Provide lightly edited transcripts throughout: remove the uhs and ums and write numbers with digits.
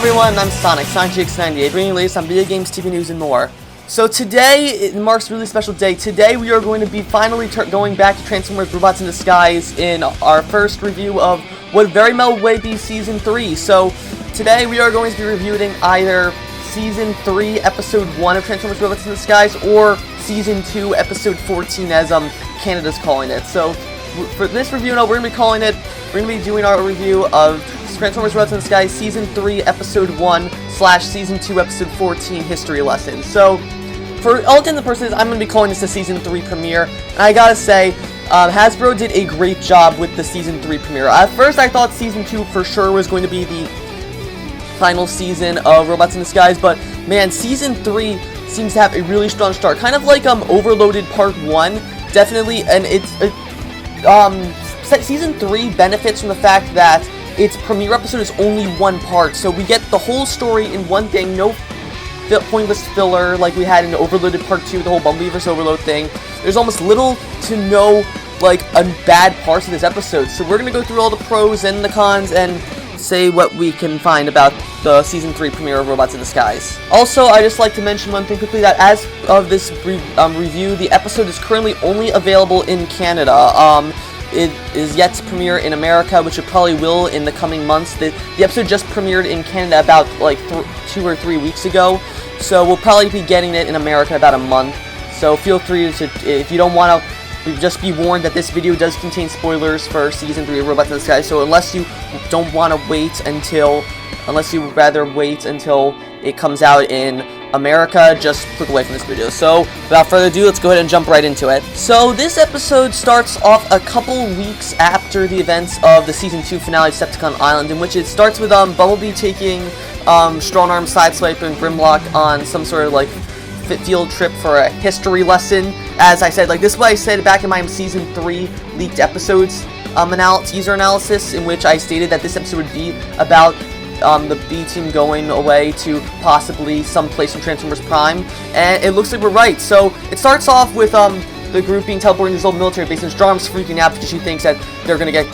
everyone, I'm Sonic98, bringing you the latest on video games, TV news, and more. So today, it marks a really special day. Today we are going to be finally going back to Transformers Robots in Disguise in our first review of what very may be Season 3. So today we are going to be reviewing either Season 3, Episode 1 of Transformers Robots in Disguise, or Season 2, Episode 14, as Canada's calling it. So for this review, we're going to be doing our review of Transformers Robots in Disguise Season 3, Episode 1 / Season 2, Episode 14 History Lesson. So, for all intents and purposes, I'm going to be calling this a Season 3 premiere, and I gotta say, Hasbro did a great job with the Season 3 premiere. At first, I thought Season 2 for sure was going to be the final season of Robots in Disguise, but man, Season 3 seems to have a really strong start. Kind of like Overloaded Part 1, definitely, and Season 3 benefits from the fact that its premiere episode is only one part, so we get the whole story in one thing, no pointless filler like we had in Overloaded Part 2, the whole Bumblebee vs. Overload thing. There's almost little to no, bad parts of this episode, so we're going to go through all the pros and the cons and say what we can find about the Season 3 premiere of Robots in Disguise. Also, I'd just like to mention one thing quickly, that as of this review, the episode is currently only available in Canada. It is yet to premiere in America, which it probably will in the coming months. The episode just premiered in Canada about 2 or 3 weeks ago, so we'll probably be getting it in America in about a month. So feel free to, if you don't want to, just be warned that this video does contain spoilers for Season 3 of Robots in Disguise, so unless you don't want to unless you would rather wait until it comes out in America, just click away from this video. So, without further ado, let's go ahead and jump right into it. So, this episode starts off a couple weeks after the events of the Season 2 finale, Decepticon Island, in which it starts with Bumblebee taking Strong Arm, Sideswipe, and Grimlock on some sort of field trip for a history lesson. As I said, this is what I said back in my Season 3 leaked episodes teaser analysis, in which I stated that this episode would be about the B-Team going away to possibly someplace in Transformers Prime, and it looks like we're right. So it starts off with the group being teleported to this old military base, and Strong Arm's freaking out because she thinks that they're going to get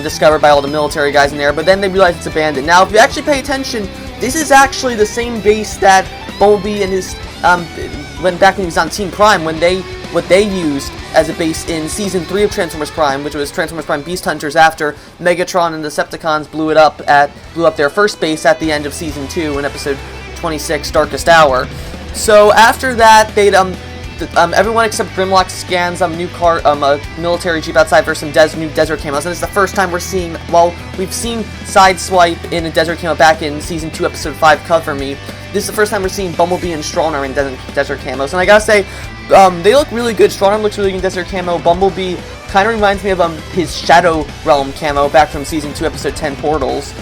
discovered by all the military guys in there, but then they realize it's abandoned. Now, if you actually pay attention, this is actually the same base that Bumblebee and his, back when he was on Team Prime, what they used as a base in Season 3 of Transformers Prime, which was Transformers Prime Beast Hunters, after Megatron and the Decepticons blew up their first base at the end of Season 2 in Episode 26, Darkest Hour. So after that, everyone except Grimlock scans a military jeep outside for some new desert camos, and this is the first time we're seeing, we've seen Sideswipe in a desert camo back in Season 2, Episode 5, Cover Me. This is the first time we're seeing Bumblebee and Strong Arm in desert camos, and I gotta say, they look really good. Strong Arm looks really good in desert camo. Bumblebee kind of reminds me of his Shadow Realm camo back from Season 2, Episode 10, Portals.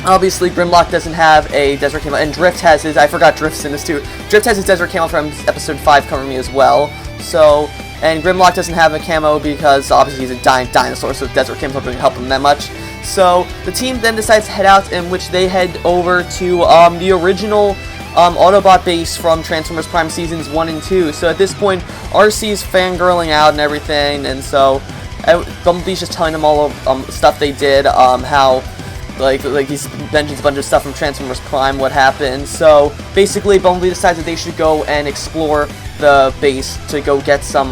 Obviously, Grimlock doesn't have a desert camo, and Drift has his, I forgot Drift's in this too. Drift has his desert camo from Episode 5, Cover Me, as well. So, and Grimlock doesn't have a camo because obviously he's a dinosaur, so desert camo doesn't help him that much. So, the team then decides to head out, in which they head over to the original Autobot base from Transformers Prime Seasons 1 and 2. So at this point, RC's fangirling out and everything, and so Bumblebee's just telling them all stuff they did, how he mentions a bunch of stuff from Transformers Prime, what happened. So basically, Bumblebee decides that they should go and explore the base to go get some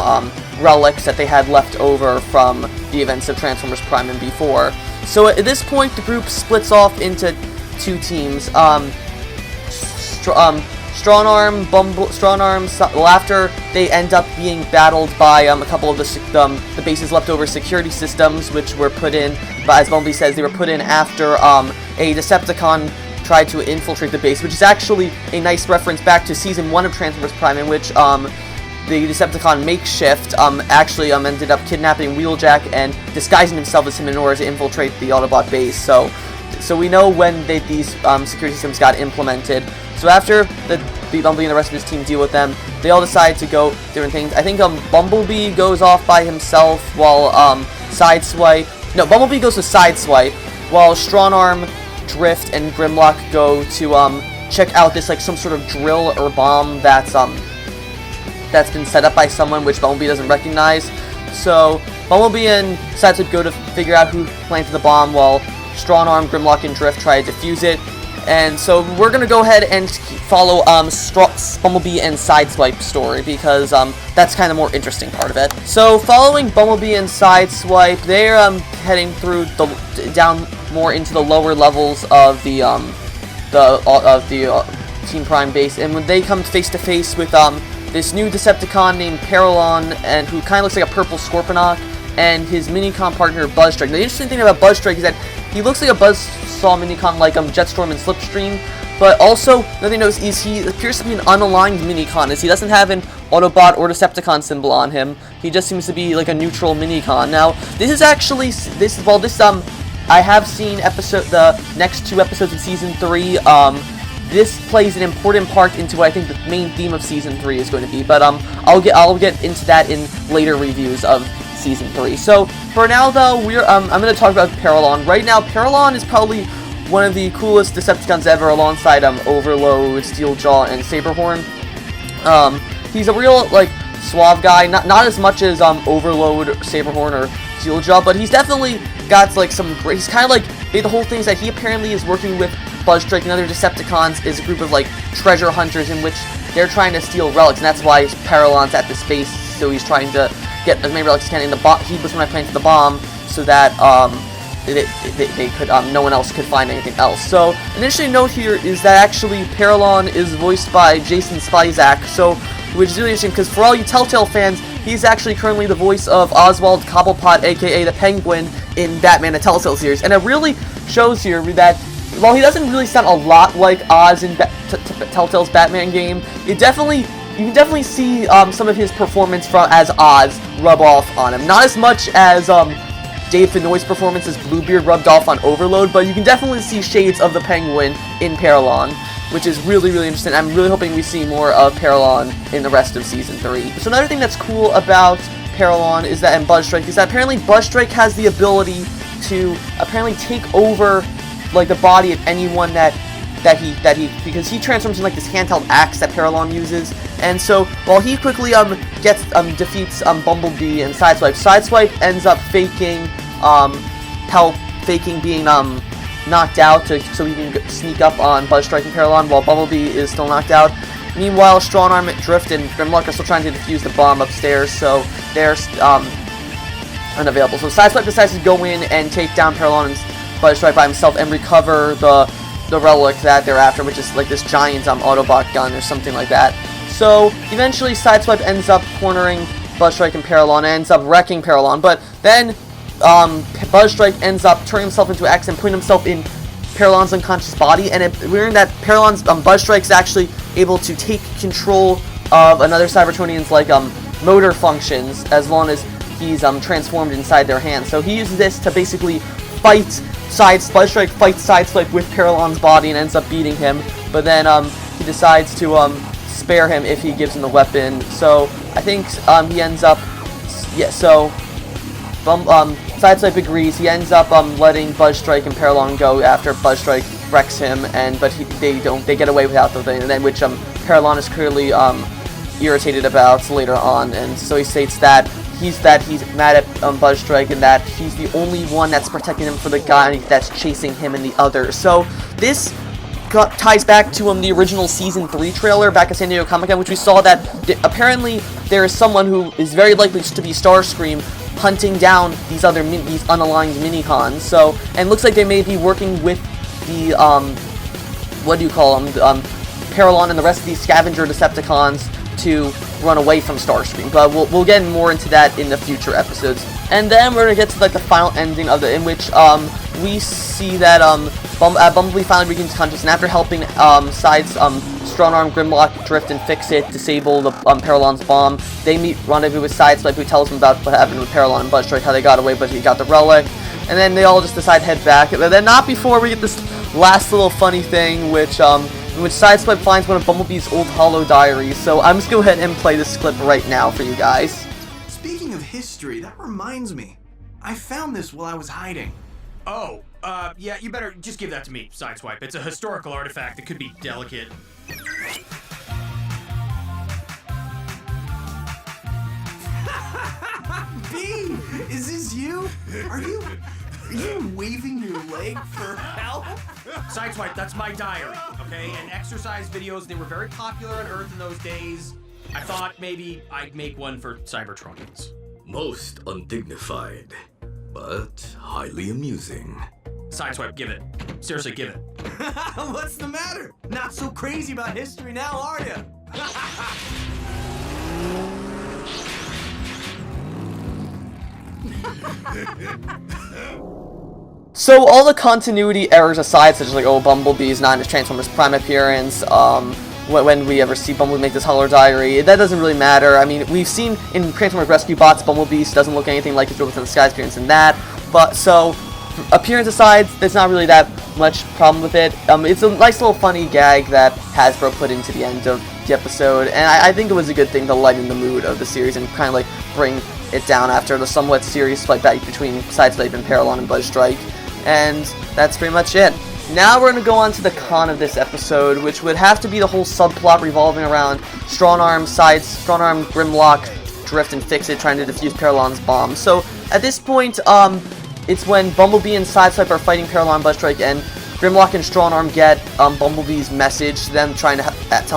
relics that they had left over from the events of Transformers Prime and before. So at this point, the group splits off into two teams. Strong Arm, after they end up being battled by a couple of the base's leftover security systems, which were put in, as Bumblebee says, they were put in after a Decepticon tried to infiltrate the base, which is actually a nice reference back to Season 1 of Transformers Prime, in which the Decepticon Makeshift actually ended up kidnapping Wheeljack and disguising himself as him in order to infiltrate the Autobot base. So we know when these security systems got implemented. So after Bumblebee and the rest of his team deal with them, they all decide to go different things. I think Bumblebee goes off by himself while Bumblebee goes to Sideswipe, while Strong Arm, Drift, and Grimlock go to check out this some sort of drill or bomb that's been set up by someone which Bumblebee doesn't recognize. So Bumblebee and Sideswipe go to figure out who planted the bomb, while Strong Arm, Grimlock, and Drift try to defuse it. And so we're going to go ahead and follow Bumblebee and Sideswipe story, because that's kind of more interesting part of it. So following Bumblebee and Sideswipe, they're heading through down more into the lower levels of the Team Prime base, and when they come face to face with this new Decepticon named Carillon, and who kind of looks like a purple Scorponok, and his Minicon partner Buzzstrike. Now, the interesting thing about Buzzstrike is that he looks like a Buzzsaw Minicon like Jetstorm and Slipstream, but also, another thing to notice is he appears to be an unaligned Minicon, as he doesn't have an Autobot or Decepticon symbol on him. He just seems to be like a neutral Minicon. Now, this is actually, I have seen the next 2 episodes of Season 3, this plays an important part into what I think the main theme of Season 3 is going to be, but I'll get into that in later reviews of Season 3. So, for now though, I'm going to talk about Carillon. Right now, Carillon is probably one of the coolest Decepticons ever, alongside Overload, Steeljaw, and Saberhorn. He's a real, like, suave guy, not as much as Overload, Saberhorn, or Steeljaw, but he's definitely got, like, some great, he's kind of like, the whole thing is that he apparently is working with Buzzstrike and other Decepticons is a group of, like, treasure hunters in which they're trying to steal relics, and that's why Carillon's at the space, so he's trying to get as many relics as he can, and he was when I planted the bomb, so that, they could, no one else could find anything else. So, an interesting note here is that actually Carillon is voiced by Jason Spizak, so, which is really interesting, because for all you Telltale fans, he's actually currently the voice of Oswald Cobblepot, aka the Penguin, in Batman the Telltale series, and it really shows here that while he doesn't really sound a lot like Oz in Telltale's Batman game, you can definitely see some of his performance as Oz rub off on him. Not as much as Dave Fennoy's performance as Bluebeard rubbed off on Overload, but you can definitely see shades of the Penguin in Carillon, which is really, really interesting. I'm really hoping we see more of Carillon in the rest of Season 3. So another thing that's cool about Carillon is that, and Buzzstrike, is that apparently Buzzstrike has the ability to apparently take over, like, the body of anyone because he transforms into, like, this handheld axe that Carillon uses, and so while he quickly defeats Bumblebee and Sideswipe ends up faking being knocked out so he can sneak up on Buzzstrike and Carillon while Bumblebee is still knocked out. Meanwhile, Strong Arm, Drift, and Grimlock are still trying to defuse the bomb upstairs, so they're unavailable. So Sideswipe decides to go in and take down Carillon and Buzzstrike by himself and recover the relic that they're after, which is like this giant Autobot gun or something like that. So eventually Sideswipe ends up cornering Buzzstrike and Carillon and ends up wrecking Carillon, but then Buzzstrike ends up turning himself into X and putting himself in Carillon's unconscious body, and we learn that Buzzstrike's actually able to take control of another Cybertronian's like motor functions as long as he's transformed inside their hands. So he uses this to basically fight Buzzstrike fights Sideswipe with Carillon's body and ends up beating him, but then he decides to spare him if he gives him the weapon. So I think he ends up, Sideswipe agrees. He ends up letting Buzzstrike and Carillon go after Buzzstrike wrecks him, but they get away without the thing, and then which Carillon is clearly irritated about later on, and so he states that he's mad at Buzzstrike and that he's the only one that's protecting him for the guy that's chasing him and the others. So this ties back to the original Season 3 trailer back at San Diego Comic-Con, which we saw that apparently there is someone who is very likely to be Starscream hunting down these unaligned Minicons. So, and looks like they may be working with the Carillon and the rest of these scavenger Decepticons to run away from Starscream, but we'll get more into that in the future episodes. And then we're gonna get to like the final ending of in which we see that Bumblebee finally regains consciousness, and after helping Strong Arm, Grimlock, Drift, and Fix-It disable the Carillon's bomb, they meet Rendezvous with Sideswipe, who tells them about what happened with Carillon and Buzzstrike, how they got away, but he got the relic, and then they all just decide to head back. But then not before we get this last little funny thing, which in which Sideswipe finds one of Bumblebee's old holo diaries. So I'm just going to go ahead and play this clip right now for you guys. Speaking of history, that reminds me. I found this while I was hiding. Oh, yeah, you better just give that to me, Sideswipe. It's a historical artifact that could be delicate. B, is this you? Are you Are you waving your leg for help? Sideswipe, that's my diary, okay? And exercise videos, they were very popular on Earth in those days. I thought maybe I'd make one for Cybertronians. Most undignified, but highly amusing. Sideswipe, give it. Seriously, give it. What's the matter? Not so crazy about history now, are you? So all the continuity errors aside, such as like, oh, Bumblebee's not in his Transformers Prime appearance, when we ever see Bumblebee make this Hollow Diary, that doesn't really matter. I mean, we've seen in Transformers Rescue Bots, Bumblebee doesn't look anything like his Robots in the Sky appearance in that, but so, appearance aside, there's not really that much problem with it. It's a nice little funny gag that Hasbro put into the end of the episode, and I think it was a good thing to lighten the mood of the series and kind of like bring it down after the somewhat serious fight back between Sideswipe and Carillon and Buzzstrike. And that's pretty much it. Now we're going to go on to the con of this episode, which would have to be the whole subplot revolving around Strongarm, Grimlock, Drift, and Fix-It trying to defuse Carillon's bomb. So at this point, it's when Bumblebee and Sideswipe are fighting Carillon, Buzzstrike, and Grimlock and Strongarm get Bumblebee's message to them, telling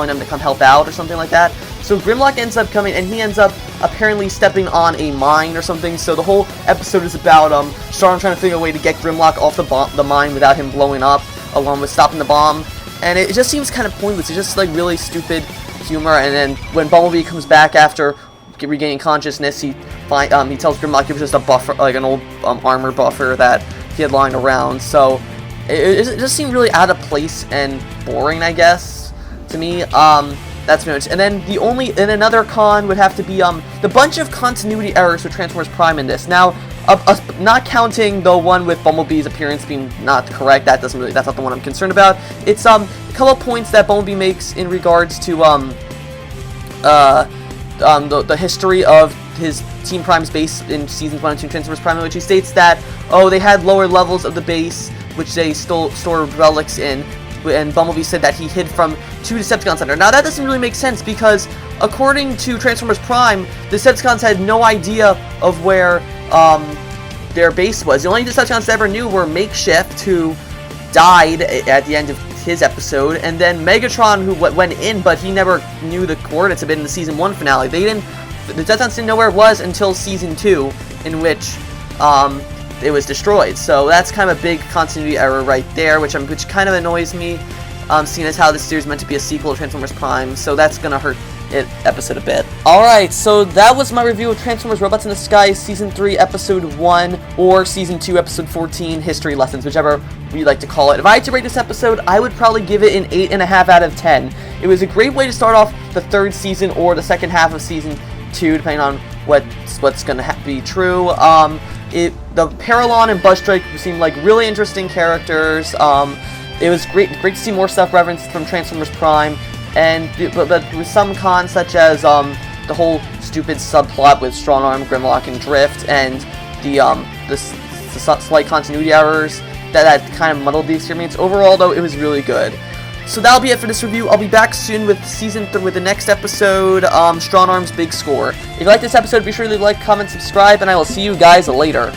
them to come help out or something like that. So Grimlock ends up coming, and he ends up apparently stepping on a mine or something. So the whole episode is about Strongarm trying to figure a way to get Grimlock off the mine without him blowing up, along with stopping the bomb. And it just seems kind of pointless. It's just like really stupid humor. And then when Bumblebee comes back after regaining consciousness, he tells Grimlock it was just a buffer, like an old armor buffer that he had lying around. So it just seemed really out of place and boring, I guess, to me. That's pretty much. And then another con would have to be the bunch of continuity errors with Transformers Prime in this. Now, not counting the one with Bumblebee's appearance being not correct, that's not the one I'm concerned about. It's a couple of points that Bumblebee makes in regards to the history of his Team Prime's base in Seasons 1 and 2 Transformers Prime, in which he states that, oh, they had lower levels of the base, which they stored relics in, and Bumblebee said that he hid from 2 Decepticons under. Now, that doesn't really make sense, because according to Transformers Prime, the Decepticons had no idea of where their base was. The only Decepticons they ever knew were Makeshift, who died at the end of his episode, and then Megatron, who went in, but he never knew the coordinates of it in the Season 1 finale. The Decepticons didn't know where it was until Season 2, in which it was destroyed. So that's kind of a big continuity error right there, which kind of annoys me, seeing as how this series is meant to be a sequel to Transformers Prime, so that's gonna hurt it episode a bit. Alright, so that was my review of Transformers Robots in the Sky Season 3 Episode 1, or Season 2 Episode 14 History Lessons, whichever we like to call it. If I had to rate this episode, I would probably give it an 8.5 out of 10. It was a great way to start off the third season or the second half of Season 2, depending on what's gonna be true. The Carillon and Buzzstrike seemed like really interesting characters. It was great to see more stuff referenced from Transformers Prime, but with some cons, such as the whole stupid subplot with Strongarm, Grimlock, and Drift, and the slight continuity errors that kind of muddled the experience. Overall, though, it was really good. So that'll be it for this review. I'll be back soon with with the next episode, Strongarm's Big Score. If you like this episode, be sure to leave a like, comment, subscribe, and I will see you guys later.